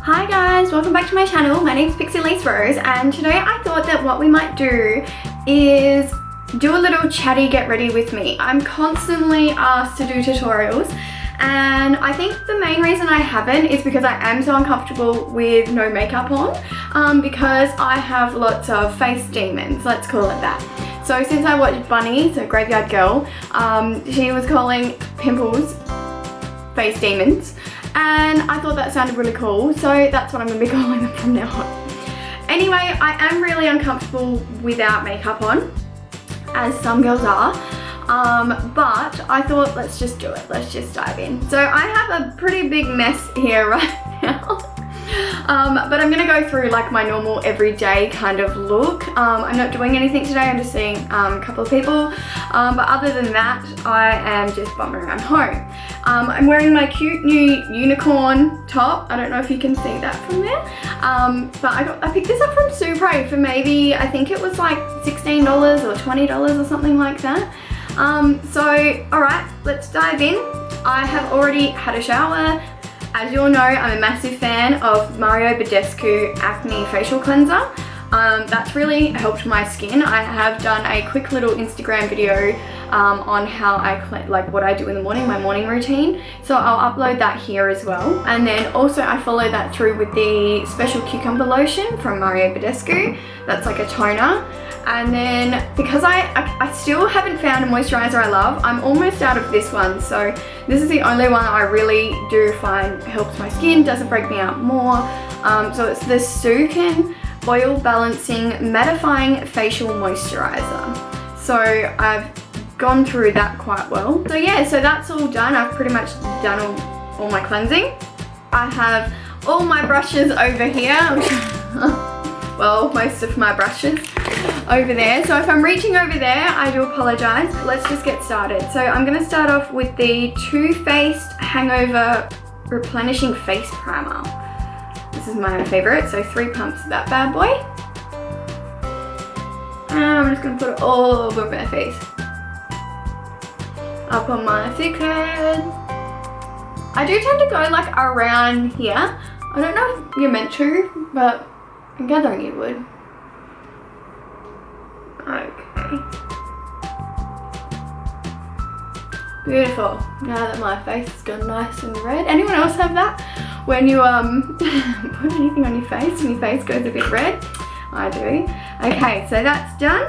Hi guys, welcome back to my channel. My name's Pixie Rose, and today I thought that what we might do is do a little chatty get ready with me. I'm constantly asked to do tutorials, and I think the main reason I haven't is because I am so uncomfortable with no makeup on, because I have lots of face demons, let's call it that. So since I watched Bunny, so Graveyard Girl, she was calling pimples face demons, and I thought that sounded really cool, so that's what I'm going to be calling them from now on. Anyway, I am really uncomfortable without makeup on, as some girls are, but I thought let's just do it, let's just dive in. So I have a pretty big mess here right now. But I'm gonna go through like my normal everyday kind of look. I'm not doing anything today, I'm just seeing a couple of people. But other than that, I am just bumming around home. I'm wearing my cute new unicorn top. I don't know if you can see that from there. But I picked this up from Supre for maybe, I think it was like $16 or $20 or something like that. So, alright, let's dive in. I have already had a shower. As you all know, I'm a massive fan of Badescu Acne Facial Cleanser. That's really helped my skin. I have done a quick little Instagram video on how what I do in the morning, my morning routine. So I'll upload that here as well. And then also I follow that through with the Special Cucumber Lotion from Badescu. That's like a toner. And then because I still haven't found a moisturiser I love, I'm almost out of this one. So this is the only one I really do find helps my skin, doesn't break me out more. So it's the Sukin Oil Balancing Mattifying Facial Moisturiser. So I've gone through that quite well. So yeah, so that's all done. I've pretty much done all my cleansing. I have all my brushes over here. Well, most of my brushes over there. So if I'm reaching over there, I do apologize. Let's just get started. So I'm going to start off with the Too Faced Hangover Replenishing Face Primer. This is my favorite, so 3 pumps of that bad boy. And I'm just going to put it all over my face. Up on my forehead. I do tend to go like around here. I don't know if you're meant to, but I'm gathering you would. Okay. Beautiful. Now that my face has gone nice and red. Anyone else have that? When you put anything on your face and your face goes a bit red? I do. Okay, so that's done.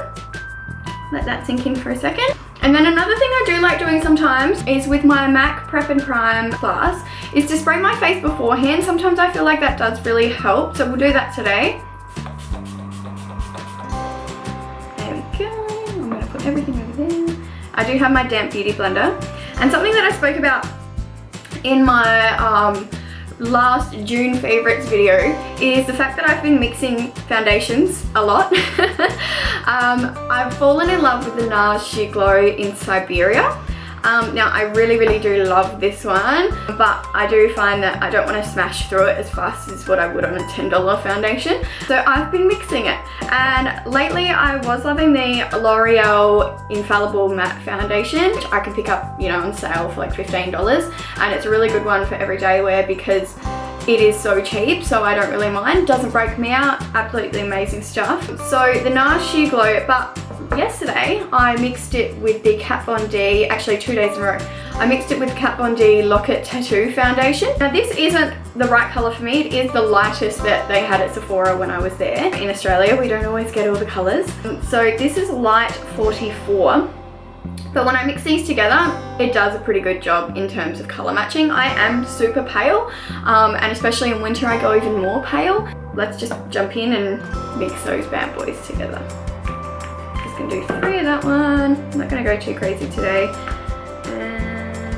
Let that sink in for a second. And then another thing I do like doing sometimes is with my MAC Prep and Prime class is to spray my face beforehand. Sometimes I feel like that does really help, so we'll do that today. There we go. I'm going to put everything over there. I do have my damp beauty blender. And something that I spoke about in my last June favorites video is the fact that I've been mixing foundations a lot. I've fallen in love with the Nars Sheer Glow in Siberia. Now I really do love this one, but I do find that I don't want to smash through it as fast as what I would on a $10 foundation. So I've been mixing it, and lately I was loving the L'Oreal Infallible Matte Foundation, which I can pick up, you know, on sale for like $15, and it's a really good one for everyday wear because it is so cheap, so I don't really mind. Doesn't break me out. Absolutely amazing stuff. So the Nars Sheer Glow, but yesterday I mixed it with the Kat Von D, actually 2 days in a row. I mixed it with Kat Von D Locket Tattoo Foundation. Now this isn't the right colour for me. It is the lightest that they had at Sephora when I was there. In Australia, we don't always get all the colours. So this is light 44. But when I mix these together, it does a pretty good job in terms of colour matching. I am super pale, and especially in winter I go even more pale. Let's just jump in and mix those bad boys together. Just gonna do 3 of that one. I'm not gonna go too crazy today. And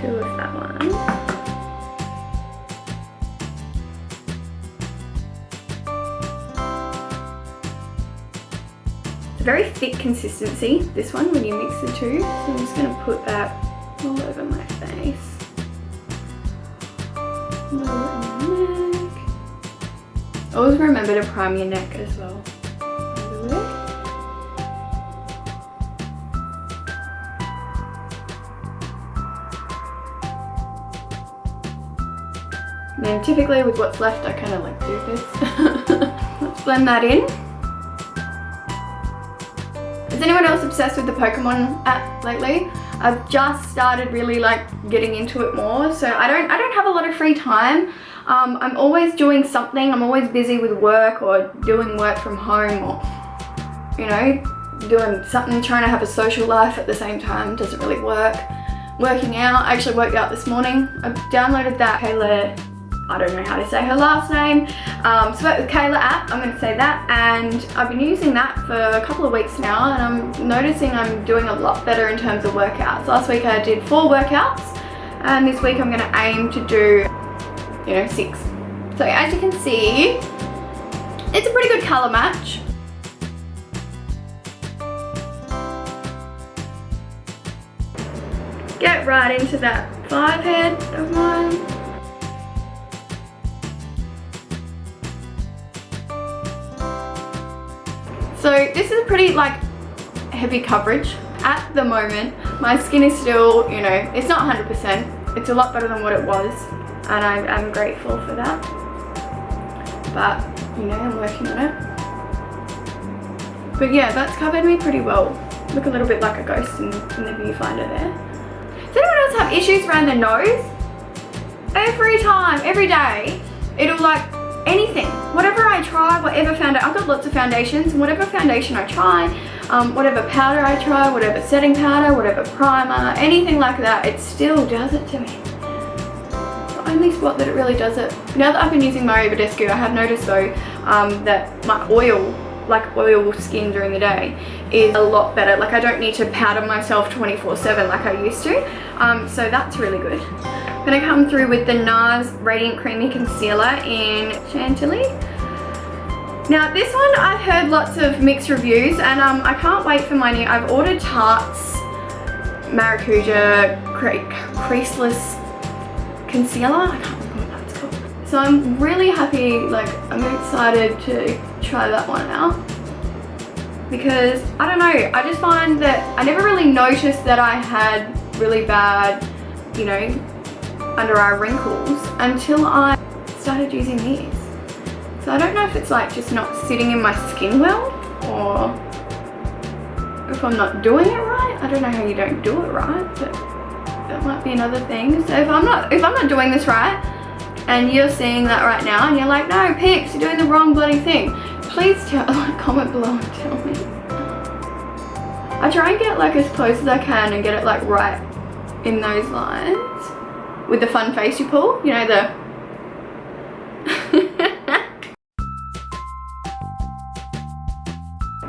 2 of that one. Very thick consistency, this one, when you mix the two. So I'm just going to put that all over my face. Lower on my neck. Always remember to prime your neck as well. And then typically with what's left I kind of like do this. Let's blend that in. Is anyone else obsessed with the Pokemon app lately? I've just started really like getting into it more, so I don't have a lot of free time. I'm always doing something. I'm always busy with work or doing work from home, or you know, doing something, trying to have a social life at the same time doesn't really work. Working out, I actually worked out this morning. I downloaded that Kayla, I don't know how to say her last name, Sweat with Kayla app, I'm going to say that, and I've been using that for a couple of weeks now, and I'm noticing I'm doing a lot better in terms of workouts. Last week I did 4 workouts, and this week I'm going to aim to do, you know, 6. So as you can see, it's a pretty good colour match. Get right into that 5 head of mine. So this is a pretty like heavy coverage at the moment. My skin is still, you know, it's not 100%. It's a lot better than what it was, and I'm grateful for that. But you know, I'm working on it. But yeah, that's covered me pretty well. Look a little bit like a ghost in the viewfinder there. Does anyone else have issues around their nose? Every time, every day, it'll like anything. Whatever I try, whatever foundation, I've got lots of foundations, and whatever foundation I try, whatever powder I try, whatever setting powder, whatever primer, anything like that, it still does it to me. The only spot that it really does it. Now that I've been using my Badescu, I have noticed though that my oil skin during the day is a lot better. Like I don't need to powder myself 24/7 like I used to, so that's really good. I'm gonna come through with the Nars Radiant Creamy Concealer in Chantilly. Now this one I've heard lots of mixed reviews, and I can't wait for my new, I've ordered Tarte's Maracuja Creaseless Concealer. I can't remember what that's called. So I'm really happy, like I'm excited to try that one out, because I don't know, I just find that I never really noticed that I had really bad, you know, under eye wrinkles until I started using these. So I don't know if it's like just not sitting in my skin well, or if I'm not doing it right. I don't know how you don't do it right, but that might be another thing. So if I'm not doing this right, and you're seeing that right now, and you're like, no, Pix, you're doing the wrong bloody thing, please comment below and tell me. I try and get like as close as I can and get it like right in those lines with the fun face you pull, you know, the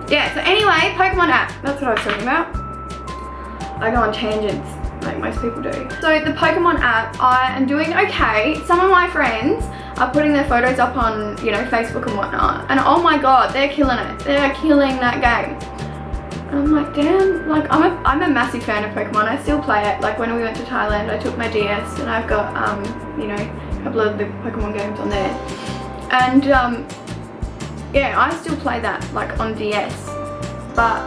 yeah. So anyway, Pokemon app, that's what I was talking about. I go on tangents like most people do. So the Pokemon app, I am doing okay. Some of my friends are putting their photos up on, you know, Facebook and whatnot, and oh my god, they're killing it. They're killing that game. And I'm like, damn, like I'm a massive fan of Pokemon. I still play it. Like when we went to Thailand, I took my DS and I've got you know, a couple of the Pokemon games on there. And yeah, I still play that like on DS. But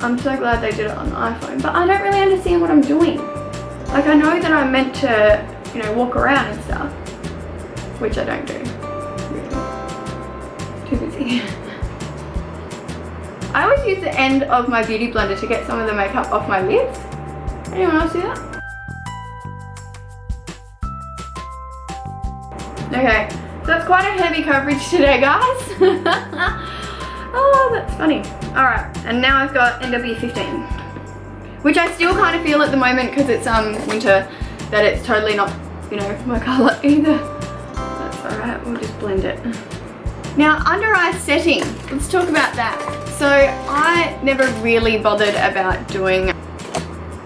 I'm so glad they did it on the iPhone. But I don't really understand what I'm doing. Like I know that I'm meant to, you know, walk around and stuff, which I don't do. Really. Too busy. I always use the end of my beauty blender to get some of the makeup off my lips. Anyone else do that? Okay, so that's quite a heavy coverage today, guys. Oh, that's funny. Alright, and now I've got NW15, which I still kind of feel at the moment because it's winter, that it's totally not, you know, my colour either. That's alright, we'll just blend it. Now, under eye setting, let's talk about that. So I never really bothered about doing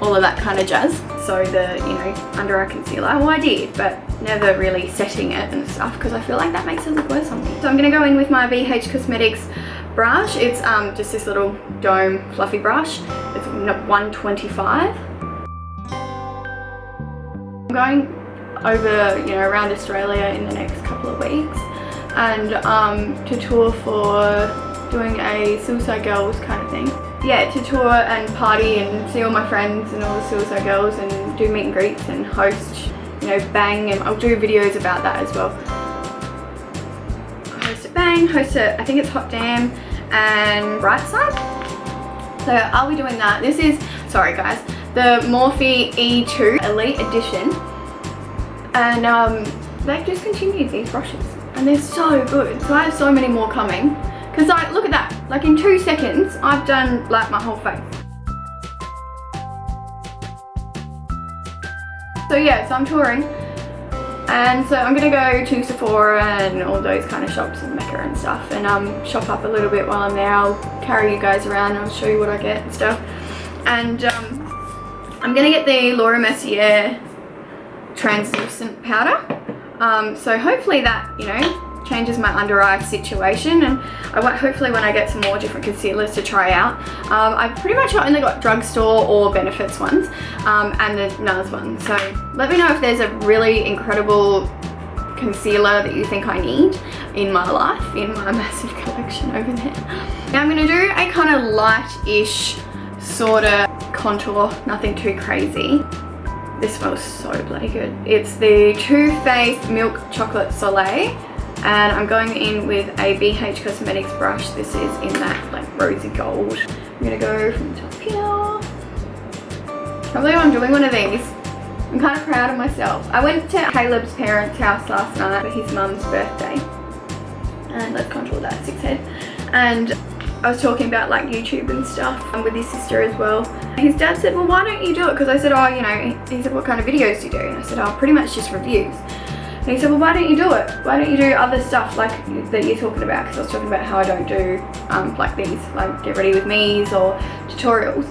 all of that kind of jazz. So the, you know, under eye concealer, well I did, but never really setting it and stuff because I feel like that makes it look worse on me. So I'm gonna go in with my BH Cosmetics brush. It's just this little dome fluffy brush. It's 125. I'm going over, you know, around Australia in the next couple of weeks, and to tour for doing a SuicideGirls kind of thing. Yeah, to tour and party and see all my friends and all the SuicideGirls and do meet and greets and host, you you know, Bang, and I'll do videos about that as well. Host at Bang, host at, I think it's Hot Damn and Bright Side. So I'll be doing that. This is, sorry guys, the Morphe E2 Elite Edition. And they've discontinued these brushes and they're so good. So I have so many more coming. Because like, look at that, like in 2 seconds, I've done like my whole face. So yeah, so I'm touring. And so I'm gonna go to Sephora and all those kind of shops and Mecca and stuff, and shop up a little bit while I'm there. I'll carry you guys around and I'll show you what I get and stuff. And I'm gonna get the Laura Mercier translucent powder. So hopefully that, you know, changes my under eye situation, and hopefully when I get some more different concealers to try out. I've pretty much only got drugstore or Benefits ones, and the Nars one. So let me know if there's a really incredible concealer that you think I need in my life, in my massive collection over there. Now I'm going to do a kind of light-ish sort of contour, nothing too crazy. This smells so bloody good. It's the Too Faced Milk Chocolate Soleil. And I'm going in with a BH Cosmetics brush. This is in that like rosy gold. I'm gonna go from the top here. I can't believe I'm doing one of these. I'm kind of proud of myself. I went to Caleb's parents' house last night for his mum's birthday. And let's contour that 6 head. And I was talking about like YouTube and stuff, and with his sister as well. His dad said, well, why don't you do it? Because I said, oh, you know, he said, what kind of videos do you do? And I said, oh, pretty much just reviews. And he said, well, why don't you do it? Why don't you do other stuff like that you're talking about? Because I was talking about how I don't do like these, like get ready with me's or tutorials.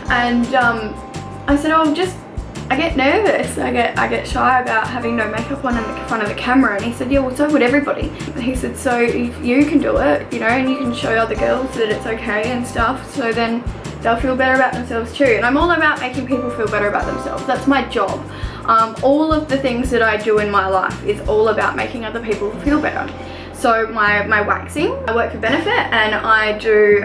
And I said, oh, I get nervous. I get shy about having no makeup on in the front of the camera. And he said, yeah, well, so would everybody. He said, so if you can do it, you know, and you can show other girls that it's okay and stuff, so then they'll feel better about themselves too. And I'm all about making people feel better about themselves. That's my job. All of the things that I do in my life is all about making other people feel better. So my waxing, I work for Benefit, and I do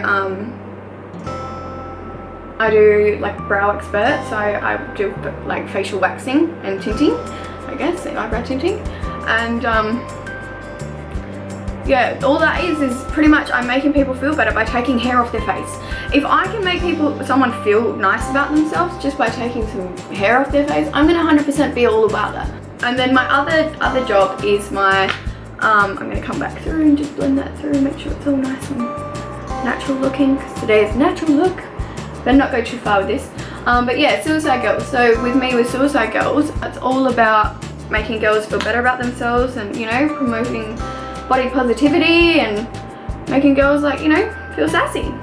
like brow expert, so I do like facial waxing and tinting, I guess, eyebrow tinting. And yeah, all that is pretty much I'm making people feel better by taking hair off their face. If I can make someone feel nice about themselves just by taking some hair off their face, I'm gonna 100% be all about that. And then my other job is my, I'm gonna come back through and just blend that through, make sure it's all nice and natural looking, because today is natural look. Better not go too far with this. But yeah, Suicide Girls. So with me, with Suicide Girls, it's all about making girls feel better about themselves and, you know, promoting body positivity and making girls, like, you know, feel sassy.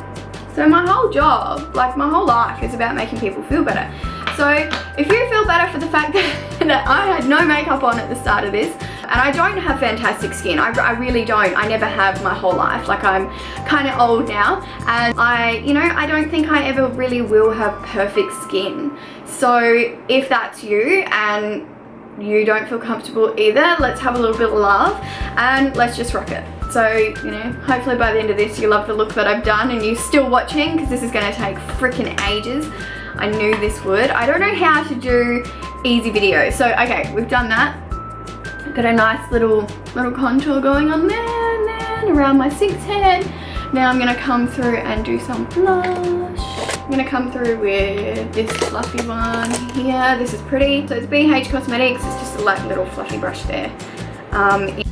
So my whole job, like my whole life, is about making people feel better. So if you feel better for the fact that I had no makeup on at the start of this, and I don't have fantastic skin, I really don't. I never have my whole life. Like, I'm kind of old now, and I don't think I ever really will have perfect skin. So if that's you and you don't feel comfortable either, let's have a little bit of love and let's just rock it. So, you know, hopefully by the end of this you love the look that I've done and you're still watching, because this is going to take freaking ages. I knew this would. I don't know how to do easy videos. So, okay, we've done that. Got a nice little contour going on there and then around my 6 head. Now I'm going to come through and do some blush. I'm going to come through with this fluffy one here. This is pretty. So it's BH Cosmetics. It's just a like little fluffy brush there. In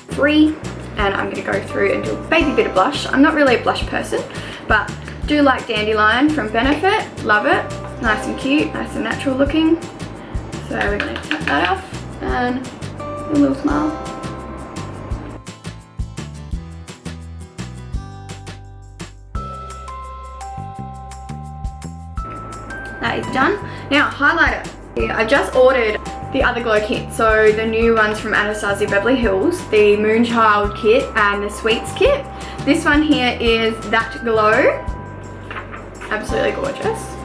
3. And I'm going to go through and do a baby bit of blush. I'm not really a blush person, but do like Dandelion from Benefit. Love it. Nice and cute, nice and natural looking. So we're going to tap that off and a little smile. That is done. Now, highlighter. I just ordered the other glow kit, so the new ones from Anastasia Beverly Hills, the Moonchild kit and the Sweets kit. This one here is That Glow. Absolutely gorgeous.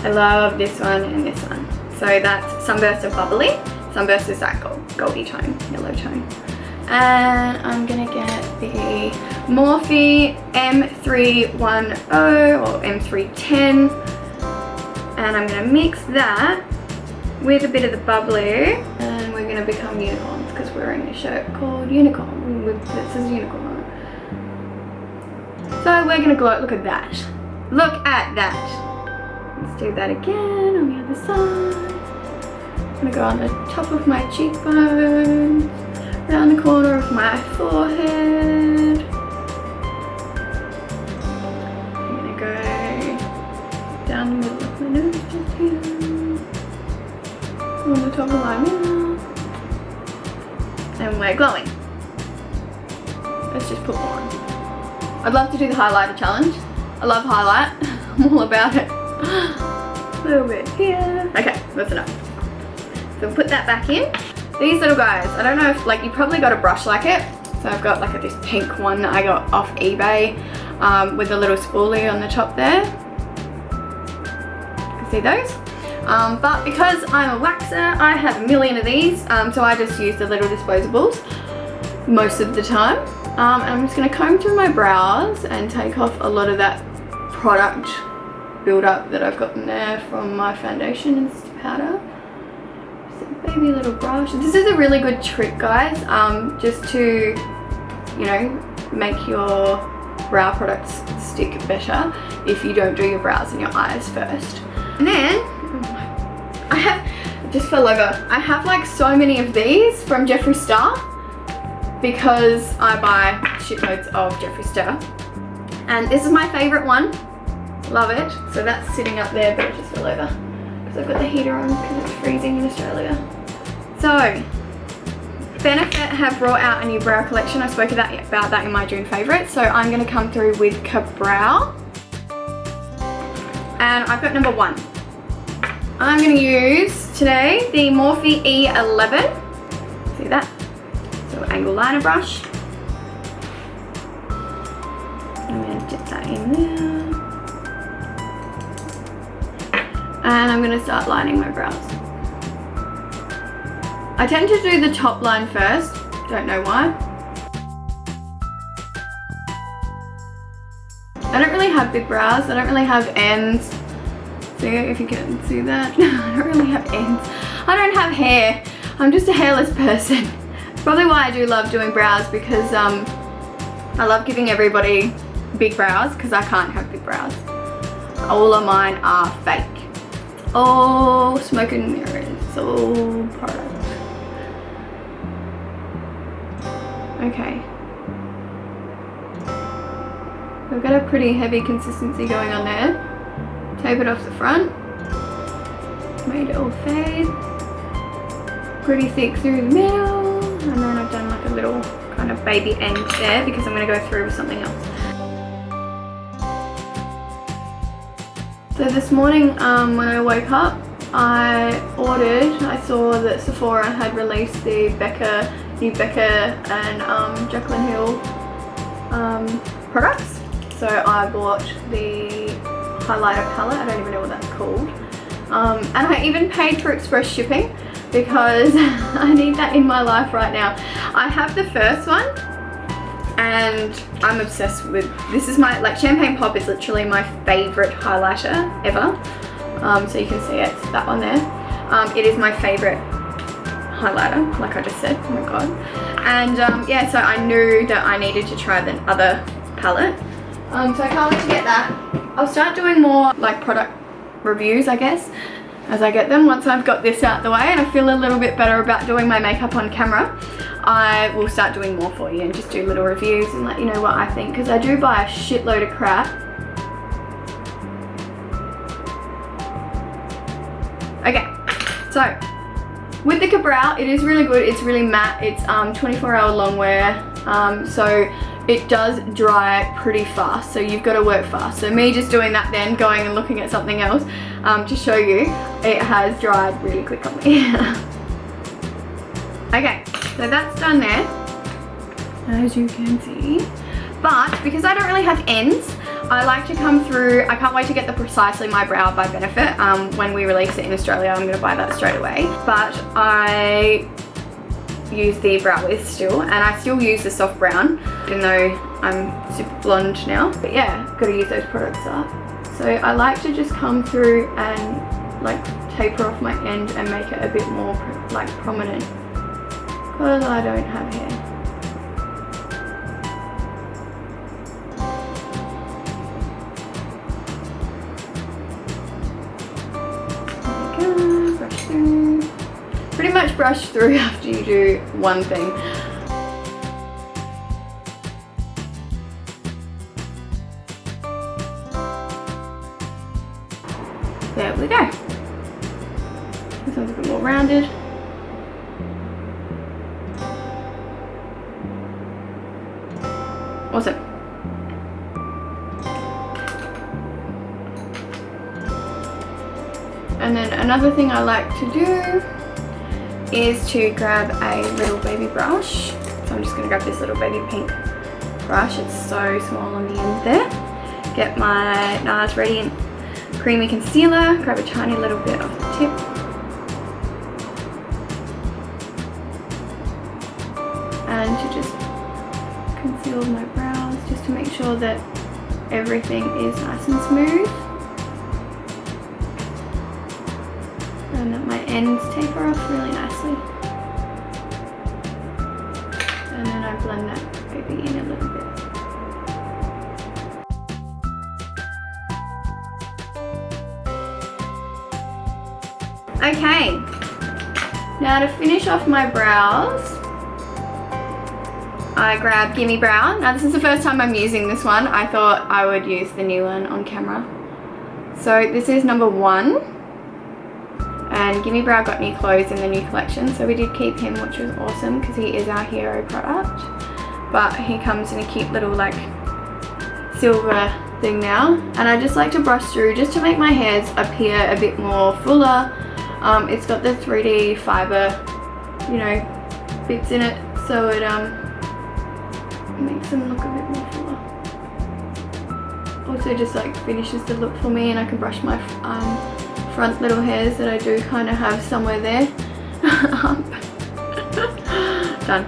I love this one and this one. So that's Sunburst of Bubbly. Sunburst is that goldy tone, yellow tone. And I'm gonna get the Morphe M310 or M310. And I'm gonna mix that with a bit of the bubbly, and we're going to become unicorns because we're wearing a shirt called Unicorn with this says Unicorn on it. So we're going to glow. Look at that. Look at that. Let's do that again on the other side. I'm going to go on the top of my cheekbones, around the corner of my forehead. I'm going to go down the middle of my nose just here. On the top of my mouth. And we're glowing. Let's just put more on. I'd love to do the highlighter challenge. I love highlight. I'm all about it. A little bit here. Okay, that's enough. So we'll put that back in. These little guys, I don't know if, like, you probably got a brush like it. So I've got like this pink one that I got off eBay with a little spoolie on the top there. You can see those. But because I'm a waxer, I have a million of these, so I just use the little disposables most of the time. And I'm just going to comb through my brows and take off a lot of that product build-up that I've gotten there from my foundation and powder. Just a baby little brush. This is a really good trick, guys, just to, you know, make your brow products stick better if you don't do your brows and your eyes first. And then I have, just fell over, I have like so many of these from Jeffree Star because I buy shitloads of Jeffree Star. And this is my favourite one. Love it. So that's sitting up there, but it just fell over because I've got the heater on because it's freezing in Australia. So, Benefit have brought out a new brow collection. I spoke about that in my June favourites. So I'm going to come through with Kabrow. And I've got number 1. I'm going to use today the Morphe E2. See that? So angle liner brush. I'm going to dip that in there. And I'm going to start lining my brows. I tend to do the top line first. Don't know why. I don't really have big brows. I don't really have ends. See if you can see that. I don't really have ends. I don't have hair. I'm just a hairless person. Probably why I do love doing brows, because I love giving everybody big brows because I can't have big brows. All of mine are fake. All smoke and mirrors. It's all product. Okay. We've got a pretty heavy consistency going on there. Tape it off the front. Made it all fade. Pretty thick through the middle. And then I've done like a little kind of baby end there because I'm going to go through with something else. So this morning when I woke up, I saw that Sephora had released the new Becca and Jaclyn Hill products. So I bought the highlighter palette, I don't even know what that's called. And I even paid for express shipping because I need that in my life right now. I have the first one and I'm obsessed with, this is my, like, Champagne Pop is literally my favourite highlighter ever. So you can see it's that one there. It is my favourite highlighter, like I just said, oh my god. And yeah, so I knew that I needed to try the other palette. So I can't wait to get that. I'll start doing more like product reviews, I guess, as I get them. Once I've got this out the way and I feel a little bit better about doing my makeup on camera, I will start doing more for you and just do little reviews and let you know what I think, because I do buy a shitload of crap. Okay, so with the Kabrow, it is really good. It's really matte. It's 24-hour long wear, so it does dry pretty fast, so you've got to work fast. So me just doing that, then going and looking at something else to show you, it has dried really quick on me. Okay, so that's done there, as you can see. But because I don't really have ends, I like to come through, I can't wait to get the Precisely My Brow by Benefit. When we release it in Australia, I'm going to buy that straight away. But I use the Brow Wiz still, and I still use the soft brown, even though I'm super blonde now. But yeah, got to use those products up. So I like to just come through and like taper off my end and make it a bit more like prominent, because I don't have hair. There we go, brush through. Pretty much brush through after you do one thing. There we go. This one's a bit more rounded. Awesome. And then another thing I like to do is to grab a little baby brush. So I'm just going to grab this little baby pink brush. It's so small on the end there. Get my Nars Radiant Creamy Concealer, grab a tiny little bit off the tip. And to just conceal my brows, just to make sure that everything is nice and smooth. And that my ends taper off really nicely. And then I blend that baby in a little bit. Okay, now to finish off my brows, I grab Gimmie Brow. Now this is the first time I'm using this one. I thought I would use the new one on camera. So this is number 1. And Gimmie Brow got new clothes in the new collection, so we did keep him, which was awesome because he is our hero product. But he comes in a cute little like silver thing now. And I just like to brush through just to make my hairs appear a bit more fuller. It's got the 3D fiber, you know, bits in it, so it makes them look a bit more fuller. Also just like finishes the look for me, and I can brush my front little hairs that I do kind of have somewhere there. Done.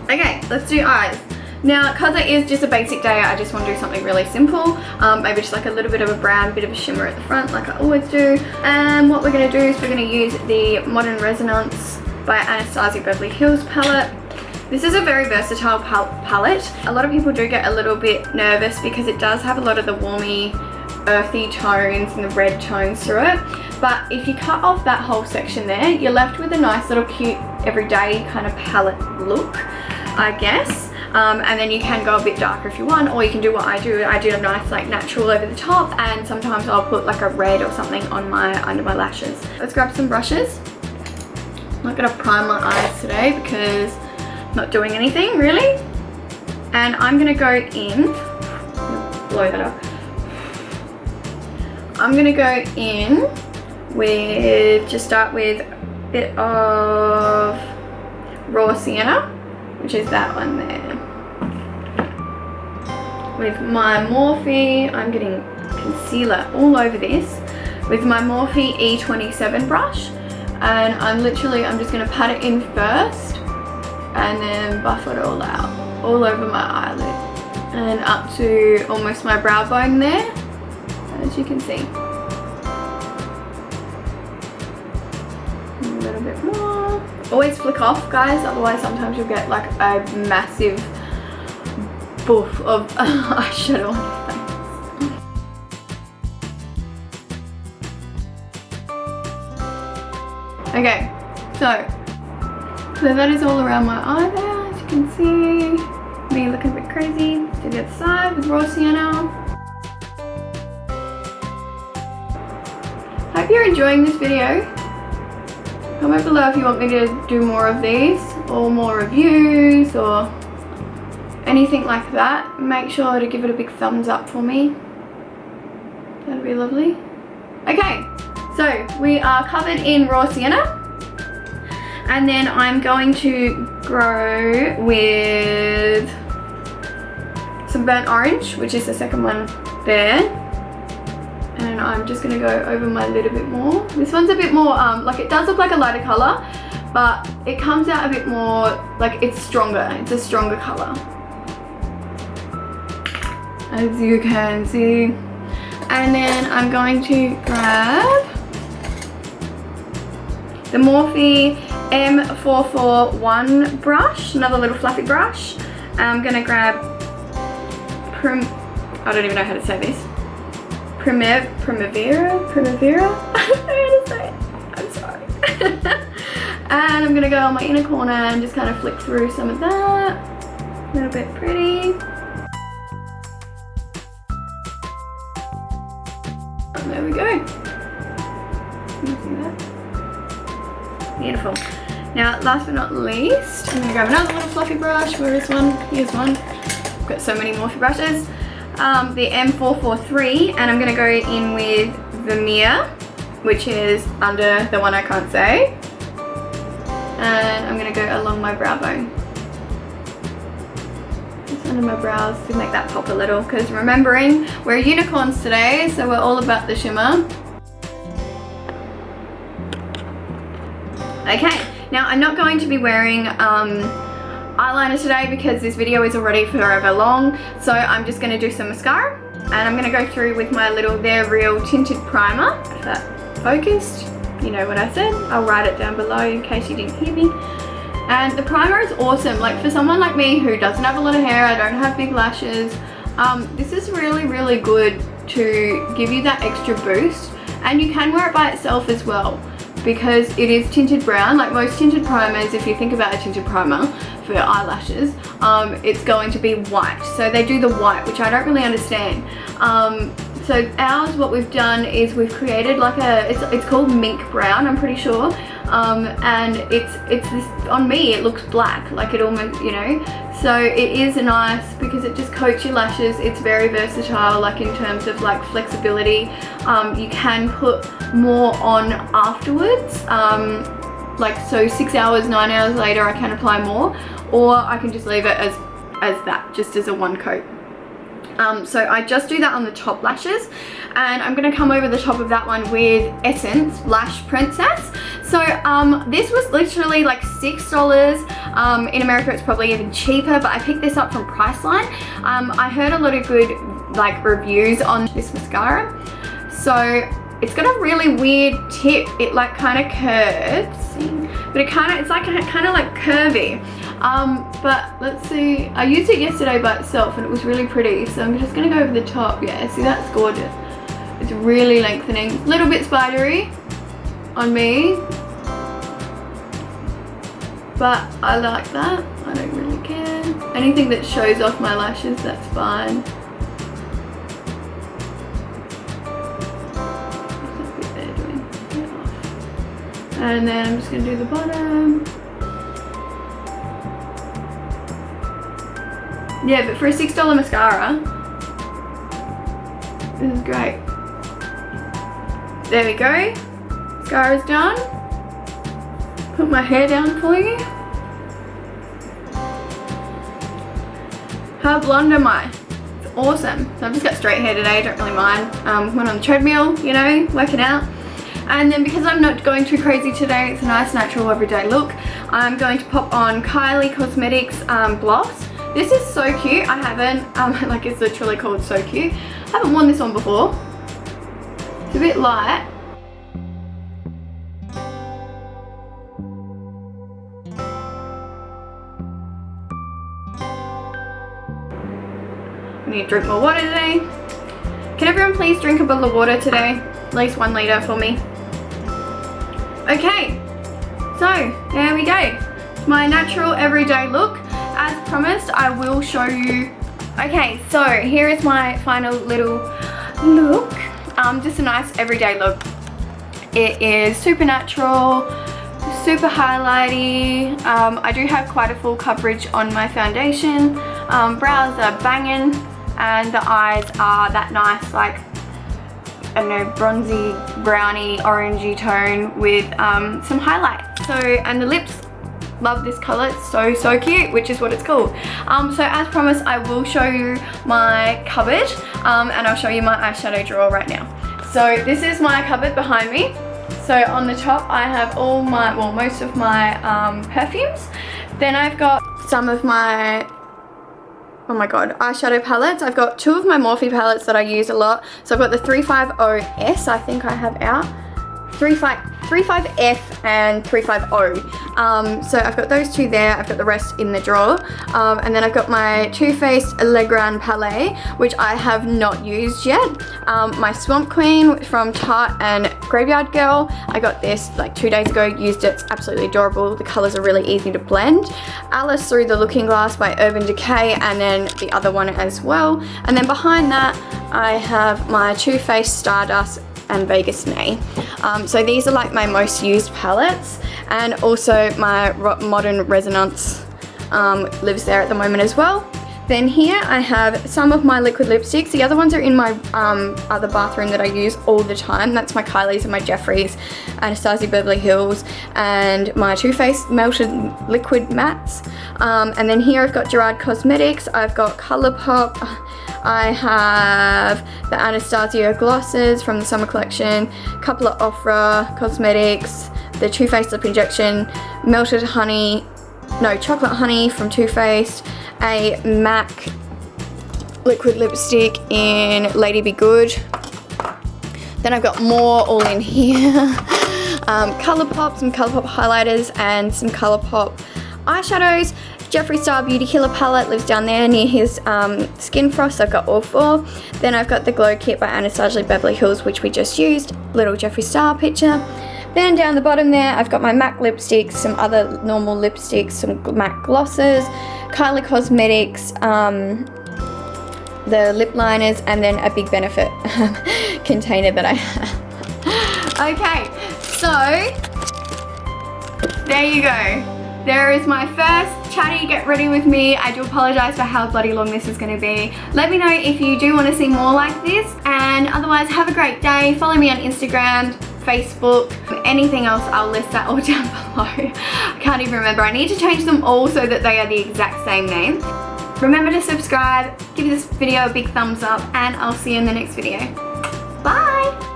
Okay, let's do eyes. Now, because it is just a basic day, I just want to do something really simple. Maybe just like a little bit of a brown, bit of a shimmer at the front like I always do. And what we're going to do is we're going to use the Modern Resonance by Anastasia Beverly Hills palette. This is a very versatile palette. A lot of people do get a little bit nervous because it does have a lot of the warmy, earthy tones and the red tones through it. But if you cut off that whole section there, you're left with a nice little cute everyday kind of palette look, I guess. And then you can go a bit darker if you want, or you can do what I do. I do a nice like natural over the top, and sometimes I'll put like a red or something on my under my lashes. Let's grab some brushes. I'm not gonna prime my eyes today because I'm not doing anything really. And I'm gonna go in, blow that up. I'm gonna go in with, just start with a bit of Raw Sienna, which is that one there. With my Morphe, I'm getting concealer all over this, with my Morphe E27 brush, and I'm just going to pat it in first and then buff it all out, all over my eyelid and up to almost my brow bone there, as you can see. A little bit more. Always flick off, guys, otherwise sometimes you'll get like a massive boof of eyeshadow on your face. Okay, so that is all around my eye there, as you can see. Me looking a bit crazy. To the other side with Raw Sienna. Hope you're enjoying this video. Comment below if you want me to do more of these, or more reviews, or anything like that. Make sure to give it a big thumbs up for me. That'd be lovely. Okay, so we are covered in Raw Sienna. And then I'm going to go with some Burnt Orange, which is the second one there. And I'm just going to go over my lid a bit more. This one's a bit more, like it does look like a lighter colour, but it comes out a bit more, like it's stronger. It's a stronger colour, as you can see. And then I'm going to grab the Morphe M441 brush, another little fluffy brush. I'm gonna grab I don't even know how to say this. Primavera? I don't know how to say it. I'm sorry. And I'm gonna go on my inner corner and just kind of flick through some of that. A little bit pretty. And there we go. Can you see that? Beautiful. Now, last but not least, I'm gonna grab another little fluffy brush. Where is one? Here's one. I've got so many Morphe brushes. The M443, and I'm gonna go in with the Mia, which is under the one I can't say. And I'm gonna go along my brow bone. Just under my brows to make that pop a little, because remembering, we're unicorns today, so we're all about the shimmer. Okay, now I'm not going to be wearing eyeliner today because this video is already forever long, so I'm just going to do some mascara, and I'm going to go through with my little They're Real tinted primer. If that focused, you know what I said. I'll write it down below in case you didn't hear me. And the primer is awesome, like for someone like me who doesn't have a lot of hair, I don't have big lashes, this is really good to give you that extra boost. And you can wear it by itself as well, because it is tinted brown. Like most tinted primers, if you think about a tinted primer for eyelashes, it's going to be white. So they do the white, which I don't really understand. So ours, what we've done is we've created like it's called mink brown, I'm pretty sure. And it's this, on me it looks black, like it almost, you know. So it is nice because it just coats your lashes. It's very versatile, like in terms of like flexibility. You can put more on afterwards, like so 6 hours, 9 hours later I can apply more, or I can just leave it as that, just as a one coat. So I just do that on the top lashes, and I'm going to come over the top of that one with Essence Lash Princess. So this was literally like $6. In America it's probably even cheaper, but I picked this up from Priceline. I heard a lot of good like reviews on this mascara. So it's got a really weird tip. It like kind of curves, but it's like kind of like curvy. But let's see, I used it yesterday by itself and it was really pretty, so I'm just gonna go over the top. Yeah, see, that's gorgeous. It's really lengthening, a little bit spidery on me, but I like that. I don't really care. Anything that shows off my lashes, that's fine. What's that bit there doing? Get off. And then I'm just gonna do the bottom. Yeah, but for a $6 mascara, this is great. There we go. Mascara's done. Put my hair down for you. How blonde am I? It's awesome. So I've just got straight hair today, don't really mind. Went on the treadmill, you know, working out. And then because I'm not going too crazy today, it's a nice natural everyday look, I'm going to pop on Kylie Cosmetics gloss. This is so cute. I haven't, like it's literally called So Cute. I haven't worn this on before. It's a bit light. I need to drink more water today. Can everyone please drink a bottle of water today? At least 1 litre for me. Okay, so there we go. My natural everyday look. As promised, I will show you. Okay, so here is my final little look. Just a nice everyday look. It is super natural, super highlighty. I do have quite a full coverage on my foundation. Brows are banging, and the eyes are that nice, like, I don't know, bronzy, browny, orangey tone with some highlight. So, and the lips, love this color. It's so cute, which is what it's called. So as promised, I will show you my cupboard, and I'll show you my eyeshadow drawer right now. So this is my cupboard behind me. So on the top I have all my, well, most of my perfumes. Then I've got some of my oh my god, eyeshadow palettes. I've got 2 of my Morphe palettes that I use a lot. So I've got the 350S, I think I have out. 35F and 350. So I've got those 2 there. I've got the rest in the drawer. And then I've got my Too Faced Le Grand Palais, which I have not used yet. My Swamp Queen from Tarte and Graveyard Girl. I got this like 2 days ago, used it, it's absolutely adorable. The colours are really easy to blend. Alice Through the Looking Glass by Urban Decay, and then the other one as well. And then behind that, I have my Too Faced Stardust and Vegas Nay. So these are like my most used palettes, and also my Modern Resonance lives there at the moment as well. Then here I have some of my liquid lipsticks. The other ones are in my other bathroom that I use all the time. That's my Kylie's and my Jeffree's, Anastasia Beverly Hills, and my Too Faced Melted Liquid Mattes. And then here I've got Gerard Cosmetics, I've got Colourpop, I have the Anastasia glosses from the summer collection, a couple of Ofra Cosmetics, the Too Faced Lip Injection, Chocolate Honey from Too Faced, a MAC liquid lipstick in Lady Be Good. Then I've got more all in here. Colourpop, some Colourpop highlighters and some Colourpop eyeshadows. Jeffree Star Beauty Killer palette lives down there near his Skin Frost. I've got all 4. Then I've got the Glow Kit by Anastasia Beverly Hills, which we just used. Little Jeffree Star picture. Then down the bottom there, I've got my MAC lipsticks, some other normal lipsticks, some MAC glosses, Kylie Cosmetics, the lip liners, and then a Big Benefit container that I have. Okay, so there you go. There is my first chatty get ready with me. I do apologise for how bloody long this is going to be. Let me know if you do want to see more like this, and otherwise have a great day. Follow me on Instagram, Facebook, anything else, I'll list that all down below. I can't even remember. I need to change them all so that they are the exact same name. Remember to subscribe, give this video a big thumbs up, and I'll see you in the next video. Bye!